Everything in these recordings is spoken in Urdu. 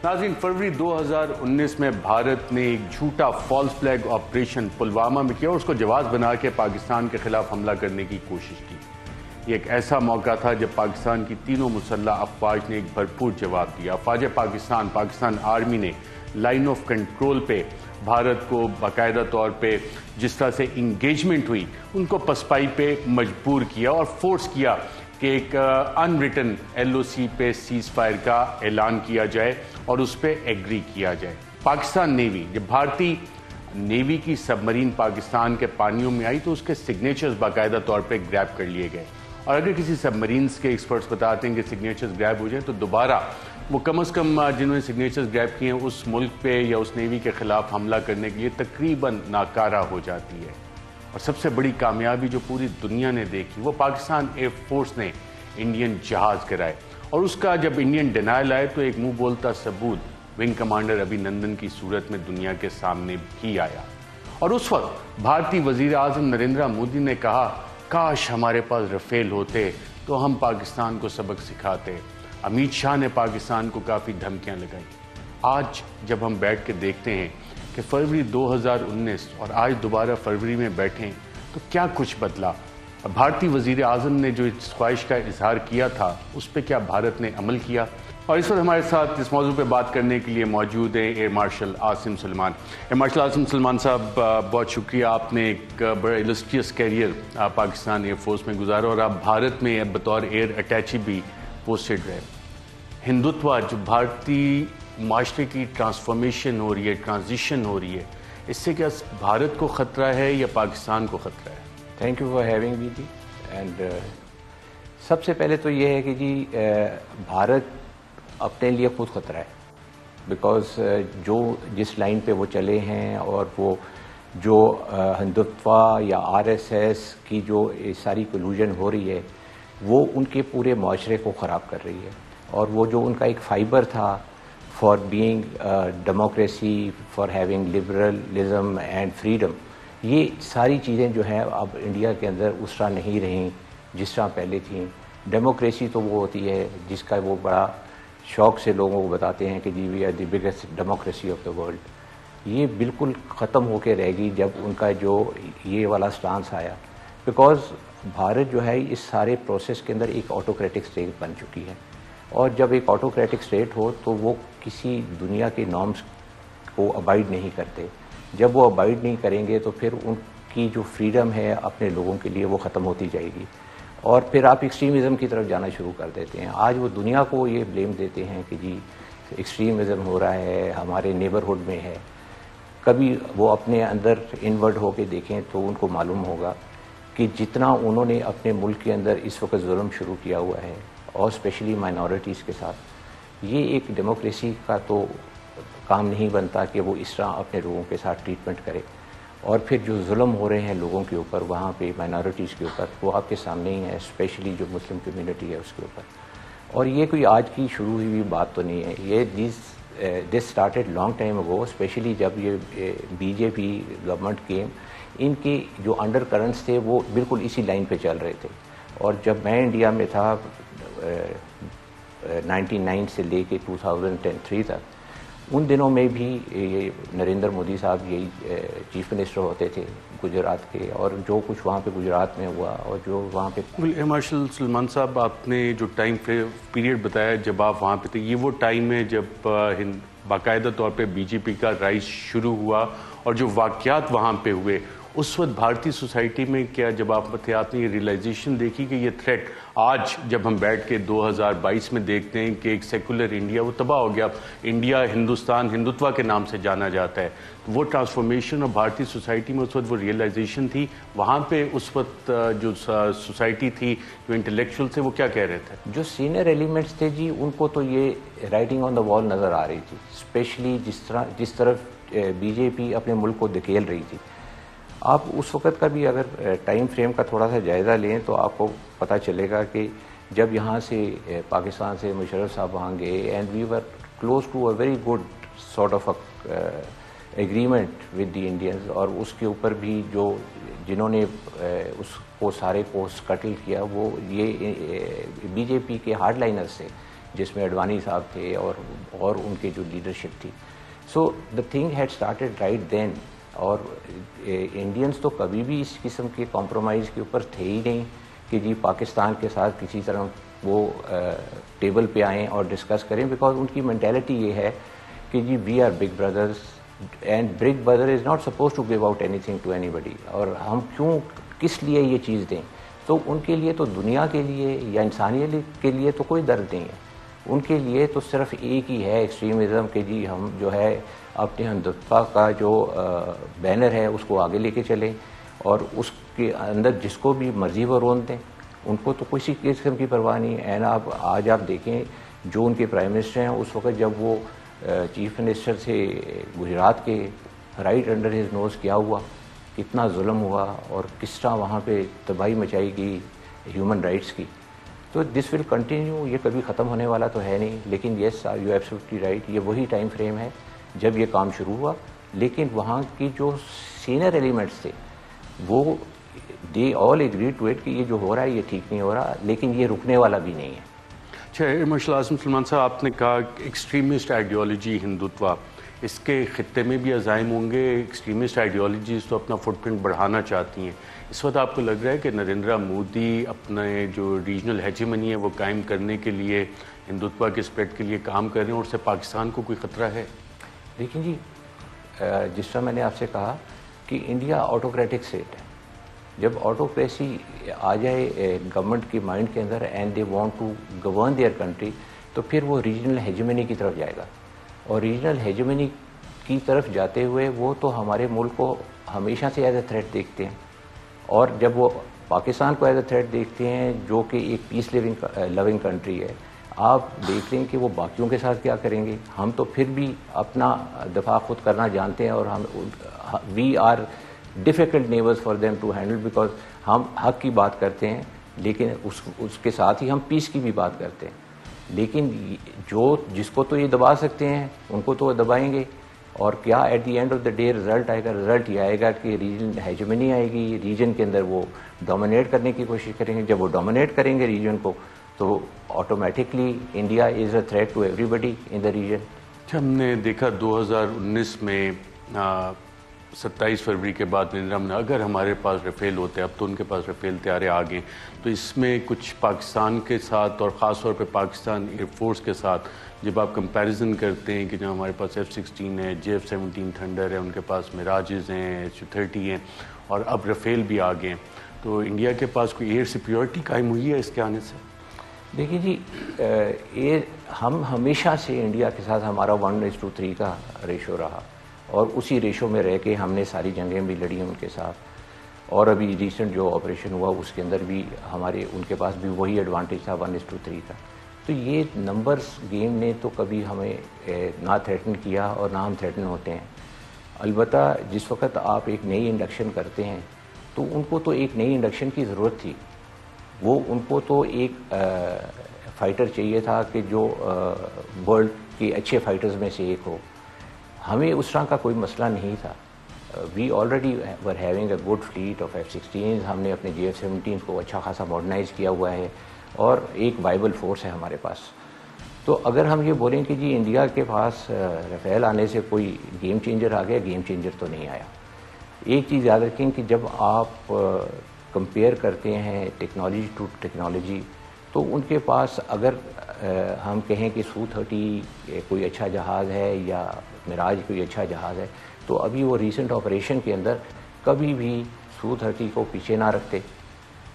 ناظرین، فروری 2019 میں بھارت نے ایک جھوٹا فالس فلیگ آپریشن پلوامہ میں کیا اور اس کو جواز بنا کے پاکستان کے خلاف حملہ کرنے کی کوشش کی۔ یہ ایک ایسا موقع تھا جب پاکستان کی تینوں مسلح افواج نے ایک بھرپور جواب دیا۔ افواج پاکستان آرمی نے لائن آف کنٹرول پہ بھارت کو باقاعدہ طور پہ جس طرح سے انگیجمنٹ ہوئی ان کو پسپائی پہ مجبور کیا اور فورس کیا کہ ایک ان ریٹن LOC پہ سیز فائر کا اعلان کیا جائے اور اس پہ ایگری کیا جائے۔ پاکستان نیوی، جب بھارتی نیوی کی سب مرین پاکستان کے پانیوں میں آئی تو اس کے سگنیچرز باقاعدہ طور پہ گریب کر لیے گئے، اور اگر کسی سب مرینز کے ایکسپرٹس بتاتے ہیں کہ سگنیچرز گریب ہو جائیں تو دوبارہ وہ کم از کم جنہوں نے سگنیچرز گریب کیے ہیں اس ملک پہ یا اس نیوی کے خلاف حملہ کرنے کے لیے تقریباً ناکارہ ہو جاتی ہے۔ اور سب سے بڑی کامیابی جو پوری دنیا نے دیکھی وہ پاکستان ایئر فورس نے انڈین جہاز گرائے، اور اس کا جب انڈین ڈینائل آئے تو ایک منہ بولتا ثبوت ونگ کمانڈر ابھی نندن کی صورت میں دنیا کے سامنے بھی آیا۔ اور اس وقت بھارتی وزیر اعظم نریندر مودی نے کہا کاش ہمارے پاس رفیل ہوتے تو ہم پاکستان کو سبق سکھاتے۔ امیت شاہ نے پاکستان کو کافی دھمکیاں لگائیں۔ آج جب ہم بیٹھ کے دیکھتے ہیں کہ فروری 2019 اور آج دوبارہ فروری میں بیٹھیں تو کیا کچھ بدلا؟ بھارتی وزیر اعظم نے جو اس خواہش کا اظہار کیا تھا اس پہ کیا بھارت نے عمل کیا؟ اور اس وقت ہمارے ساتھ اس موضوع پہ بات کرنے کے لیے موجود ہیں ایئر مارشل عاصم سلیمان۔ ایئر مارشل عاصم سلیمان صاحب، بہت شکریہ، آپ نے ایک بڑا السٹریس کیریئر پاکستان ایئر فورس میں گزارا اور آپ بھارت میں بطور ایئر اٹیچی بھی پوسٹڈ رہے۔ ہندوتوا جو بھارتی معاشرے کی ٹرانسفارمیشن ہو رہی ہے، ٹرانزیشن ہو رہی ہے، اس سے کیا بھارت کو خطرہ ہے یا پاکستان کو خطرہ ہے؟ Thank you for having me جی۔ اینڈ سب سے پہلے تو یہ ہے کہ جی بھارت اپنے لیے خود خطرہ ہے، بیکاز جس لائن پہ وہ چلے ہیں اور وہ جو ہندوتوا یا RSS کی جو ساری کلوژن ہو رہی ہے وہ ان کے پورے معاشرے کو خراب کر رہی ہے، اور وہ جو ان کا ایک فائبر تھا for being democracy, for having liberalism and freedom, یہ ساری چیزیں جو ہیں اب انڈیا کے اندر اس طرح نہیں رہیں جس طرح پہلے تھیں۔ ڈیموکریسی تو وہ ہوتی ہے جس کا وہ بڑا شوق سے لوگوں کو بتاتے ہیں کہ جی we are the biggest democracy of the world, یہ بالکل ختم ہو کے رہے گی جب ان کا جو یہ والا سٹانس آیا، بیکاز بھارت جو ہے اس سارے پروسیس کے اندر ایک آٹوکریٹک اسٹیٹ بن چکی ہے، اور جب ایک آٹوکریٹک اسٹیٹ ہو تو وہ کسی دنیا کے نارمز کو ابائڈ نہیں کرتے۔ جب وہ ابائڈ نہیں کریں گے تو پھر ان کی جو فریڈم ہے اپنے لوگوں کے لیے وہ ختم ہوتی جائے گی، اور پھر آپ ایکسٹریمزم کی طرف جانا شروع کر دیتے ہیں۔ آج وہ دنیا کو یہ بلیم دیتے ہیں کہ جی ایکسٹریمزم ہو رہا ہے، ہمارے نیبرہڈ میں ہے۔ کبھی وہ اپنے اندر انورڈ ہو کے دیکھیں تو ان کو معلوم ہوگا کہ جتنا انہوں نے اپنے ملک کے اندر اس وقت ظلم شروع کیا ہوا ہے، اور اسپیشلی مائنورٹیز کے ساتھ، یہ ایک ڈیموکریسی کا تو کام نہیں بنتا کہ وہ اس طرح اپنے لوگوں کے ساتھ ٹریٹمنٹ کرے، اور پھر جو ظلم ہو رہے ہیں لوگوں کے اوپر وہاں پہ مائنورٹیز کے اوپر وہ آپ کے سامنے ہی ہے، اسپیشلی جو مسلم کمیونٹی ہے اس کے اوپر۔ اور یہ کوئی آج کی شروع ہوئی بات تو نہیں ہے، یہ this started long time ago, especially جب یہ BJP گورنمنٹ کیم، ان کے جو انڈر کرنٹس تھے وہ بالکل اسی لائن پہ چل رہے تھے۔ اور جب میں انڈیا میں تھا 99 سے لے کے 2003 تک، ان دنوں میں بھی یہ نریندر مودی صاحب یہی چیف منسٹر ہوتے تھے گجرات کے، اور جو کچھ وہاں پہ گجرات میں ہوا اور جو وہاں پہ ایئر مارشل سلیمان صاحب، آپ نے جو ٹائم پیریڈ بتایا جب آپ وہاں پہ تھے، یہ وہ ٹائم ہے جب باقاعدہ طور پہ BJP کا رائز شروع ہوا، اور جو واقعات وہاں پہ ہوئے اس وقت بھارتی سوسائٹی میں کیا جب آپ تھے آپ نے یہ ریئلائزیشن دیکھی کہ یہ تھریٹ آج جب ہم بیٹھ کے 2022 میں دیکھتے ہیں کہ ایک سیکولر انڈیا وہ تباہ ہو گیا، انڈیا ہندوستان ہندوتوا کے نام سے جانا جاتا ہے، وہ ٹرانسفارمیشن اور بھارتی سوسائٹی میں اس وقت وہ ریئلائزیشن تھی وہاں پہ اس وقت جو سوسائٹی تھی، جو انٹلیکچوئل تھے، وہ کیا کہہ رہے تھے؟ جو سینئر ایلیمنٹس تھے جی ان کو تو یہ رائٹنگ آن دا وال نظر آ رہی تھی، اسپیشلی جس طرف BJP اپنے ملک کو دھکیل رہی تھی۔ آپ اس وقت کا بھی اگر ٹائم فریم کا تھوڑا سا جائزہ لیں تو آپ کو پتہ چلے گا کہ جب یہاں سے پاکستان سے مشرف صاحب وہاں گئے، and we were close to a very good sort of agreement with the Indians, اور اس کے اوپر بھی جنہوں نے اس کو سارے کو سکٹل کیا وہ یہ BJP کے ہارڈ لائنرز تھے، جس میں اڈوانی صاحب تھے اور ان کے جو لیڈرشپ تھی. So the thing had started right then. اور انڈینس تو کبھی بھی اس قسم کے کمپرومائز کے اوپر تھے ہی نہیں کہ جی پاکستان کے ساتھ کسی طرح وہ ٹیبل پہ آئیں اور ڈسکس کریں, بیکاز ان کی مینٹیلٹی یہ ہے کہ جی we are big brothers and big brother is not suppose to give out anything to anybody, اور ہم کیوں کس لیے یہ چیز دیں. تو ان کے لیے تو دنیا کے لیے یا انسانیت کے لیے تو کوئی درد نہیں ہے, ان کے لیے تو صرف ایک ہی ہے ایکسٹریمزم کہ جی ہم جو ہے اپنے ہندوتوا کا جو بینر ہے اس کو آگے لے کے چلیں, اور اس کے اندر جس کو بھی مرضی وہ رون دیں, ان کو تو کسی قسم کی پرواہ نہیں ہے. اینڈ آج آپ دیکھیں جو ان کے پرائم منسٹر ہیں, اس وقت جب وہ چیف منسٹر سے گجرات کے, رائٹ انڈر ہز نوز کیا ہوا, کتنا ظلم ہوا اور کس طرح وہاں پہ تباہی مچائی گئی ہیومن رائٹس کی. تو دس ول کنٹینیو, یہ کبھی ختم ہونے والا تو ہے نہیں. لیکن یس یو ایبسلیٹلی رائٹ, یہ وہی ٹائم فریم ہے جب یہ کام شروع ہوا. لیکن وہاں کی جو سینئر ایلیمنٹس تھے وہ دے آل ایگری ٹو اٹ کہ یہ جو ہو رہا ہے یہ ٹھیک نہیں ہو رہا, لیکن یہ رکنے والا بھی نہیں ہے. اچھا مارشل اعظم سلمان صاحب, آپ نے کہا ایکسٹریمسٹ آئیڈیالوجی ہندوتوا, اس کے خطے میں بھی عزائم ہوں گے. ایکسٹریمسٹ آئیڈیالوجیز تو اپنا فٹ پرنٹ بڑھانا چاہتی ہیں. اس وقت آپ کو لگ رہا ہے کہ نریندر مودی اپنے جو ریجنل ہیجمنی ہے وہ قائم کرنے کے لیے ہندوتوا کے اسپریڈ کے لیے کام کر رہے ہیں, اور اس سے پاکستان کو کوئی خطرہ ہے؟ دیکھیں جی, جس طرح میں نے آپ سے کہا کہ انڈیا آٹوکریٹک اسٹیٹ ہے. جب آٹوکریسی آ جائے گورنمنٹ کی مائنڈ کے اندر and they want to govern their country, تو پھر وہ ریجنل ہیجمنی کی طرف جائے گا. اور ریجنل ہیجمنی کی طرف جاتے ہوئے وہ تو ہمارے ملک کو ہمیشہ سے ایز اے تھریٹ دیکھتے ہیں, اور جب وہ پاکستان کو ایز اے تھریٹ دیکھتے ہیں جو کہ ایک پیس لونگ کنٹری ہے, آپ دیکھ لیں کہ وہ باقیوں کے ساتھ کیا کریں گے. ہم تو پھر بھی اپنا دفاع خود کرنا جانتے ہیں, اور ہم we are difficult neighbours for them to handle, because ہم حق کی بات کرتے ہیں لیکن اس کے ساتھ ہی ہم پیس کی بھی بات کرتے ہیں. لیکن جس کو تو یہ دبا سکتے ہیں ان کو تو وہ دبائیں گے. اور کیا at the end of the day result آئے گا؟ رزلٹ یہ آئے گا کہ ریجن ہیجمنی آئے گی, ریجن کے اندر وہ ڈومینیٹ کرنے کی کوشش کریں گے. جب وہ ڈومینیٹ کریں گے ریجن کو, تو automatically India is a threat to everybody in the region. ہم نے دیکھا 2019 میں 27 فروری کے بعد نریندر, اگر ہمارے پاس رفیل ہوتے, اب تو ان کے پاس رفیل طیارے آ گئے, تو اس میں کچھ پاکستان کے ساتھ اور خاص طور پہ پاکستان ایئر فورس کے ساتھ جب آپ کمپیریزن کرتے ہیں کہ جو ہمارے پاس F-16 ہے, JF-17 تھنڈر ہے, ان کے پاس میراجز ہیں, Su-30 ہیں, اور اب رفیل بھی آ گئے ہیں, تو انڈیا کے پاس کوئی ایئر سیکیورٹی قائم ہوئی ہے اس کے آنے سے؟ دیکھیے جی, ہم ہمیشہ سے انڈیا کے ساتھ ہمارا 1:3 کا ریشو رہا, اور اسی ریشو میں رہ کے ہم نے ساری جنگیں بھی لڑی ہیں ان کے ساتھ. اور ابھی ریسنٹ جو آپریشن ہوا اس کے اندر بھی ان کے پاس بھی وہی ایڈوانٹیج تھا 1:3 کا. تو یہ نمبرز گیم نے تو کبھی ہمیں نہ تھریٹن کیا اور نہ ہم تھریٹن ہوتے ہیں. البتہ جس وقت آپ ایک نئی انڈکشن کرتے ہیں تو ان کو تو ایک نئی انڈکشن کی ضرورت تھی. ان کو تو ایک فائٹر چاہیے تھا کہ جو ورلڈ کے اچھے فائٹرز میں سے ایک ہو. ہمیں اس طرح کا کوئی مسئلہ نہیں تھا. We already were having a good fleet of F-16. ہم نے اپنے JF-17 کو اچھا خاصا ماڈرنائز کیا ہوا ہے, اور ایک وائبل فورس ہے ہمارے پاس. تو اگر ہم یہ بولیں کہ جی انڈیا کے پاس رفیل آنے سے کوئی گیم چینجر آ گیا, گیم چینجر تو نہیں آیا. ایک چیز یاد رکھیں کہ جب آپ کمپیئر کرتے ہیں ٹیکنالوجی ٹو ٹیکنالوجی, تو ان کے پاس اگر ہم کہیں کہ Su-30 کوئی اچھا جہاز ہے یا میراج کوئی اچھا جہاز ہے, تو ابھی وہ ریسنٹ آپریشن کے اندر کبھی بھی Su-30 کو پیچھے نہ رکھتے,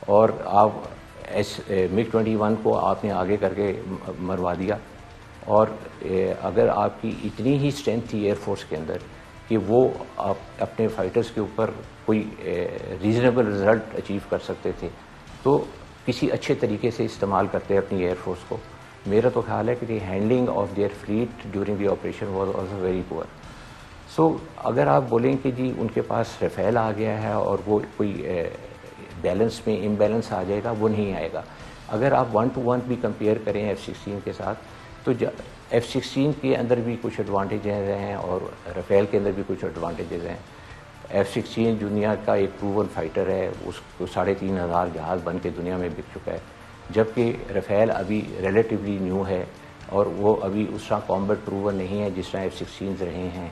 اور آپ MiG-21 کو آپ نے آگے کر کے مروا دیا. اور اگر آپ کی اتنی ہی اسٹرینتھ تھی ایئر فورس کے اندر کہ وہ آپ اپنے فائٹرز کے اوپر کوئی ریزنیبل رزلٹ اچیو کر سکتے تھے, تو کسی اچھے طریقے سے استعمال کرتے اپنی ایئر فورس کو. میرا تو خیال ہے کہ the handling of their fleet during the operation was also very poor. So اگر آپ بولیں کہ جی ان کے پاس رفیل آ گیا ہے اور وہ کوئی بیلنس میں امبیلنس آ جائے گا, وہ نہیں آئے گا. اگر آپ 1:1 بھی کمپیئر کریں F-16 کے ساتھ, تو F-16 کے اندر بھی کچھ ایڈوانٹیجز ہیں اور رفیل کے اندر بھی کچھ ایڈوانٹیجز ہیں. F-16 دنیا کا ایک پروون فائٹر ہے, اس کو 3,500 جہاز بن کے دنیا میں بک چکا ہے, جبکہ رفیل ابھی ریلیٹیولی نیو ہے. اور وہ ابھی اس طرح کامبیٹ پروور نہیں ہے جس طرح F-16 رہے ہیں.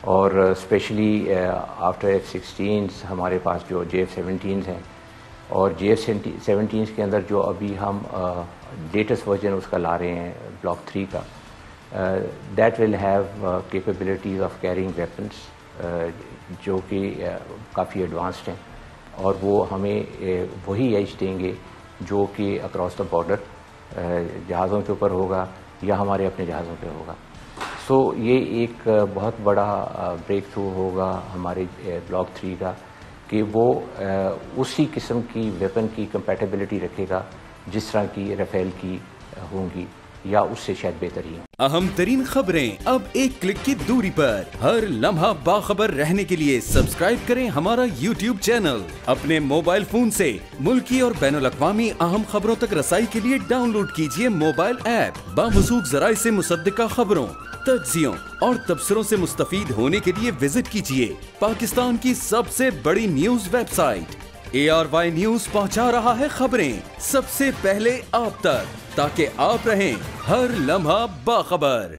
اور اسپیشلی آفٹر F-16 ہمارے پاس جو JF-17 ہیں, اور JF-17 کے اندر جو ابھی ہم لیٹسٹ ورژن اس کا لا رہے ہیں بلاک 3 کا, that will have capabilities of carrying weapons جو کہ کافی ایڈوانسڈ ہیں, اور وہ ہمیں وہی ایج دیں گے جو کہ اکراس دا بارڈر جہازوں کے اوپر ہوگا یا ہمارے اپنے جہازوں پہ ہوگا. سو یہ ایک بہت بڑا بریک تھرو ہوگا ہمارے بلاک 3 کا, کہ وہ اسی قسم کی ویپن کی کمپیٹیبلٹی رکھے گا جس طرح کی رافیل کی ہوں گی یا اس سے شاید بہترین. اہم ترین خبریں اب ایک کلک کی دوری پر. ہر لمحہ باخبر رہنے کے لیے سبسکرائب کریں ہمارا YouTube چینل. اپنے موبائل فون سے ملکی اور بین الاقوامی اہم خبروں تک رسائی کے لیے ڈاؤن لوڈ کیجیے موبائل ایپ. باموثوق ذرائع سے مصدقہ خبروں, تجزیوں اور تبصروں سے مستفید ہونے کے لیے وزٹ کیجیے پاکستان کی سب سے بڑی news website. ARY news پہنچا رہا ہے خبریں سب سے پہلے آپ تک, تاکہ آپ رہیں ہر لمحہ باخبر.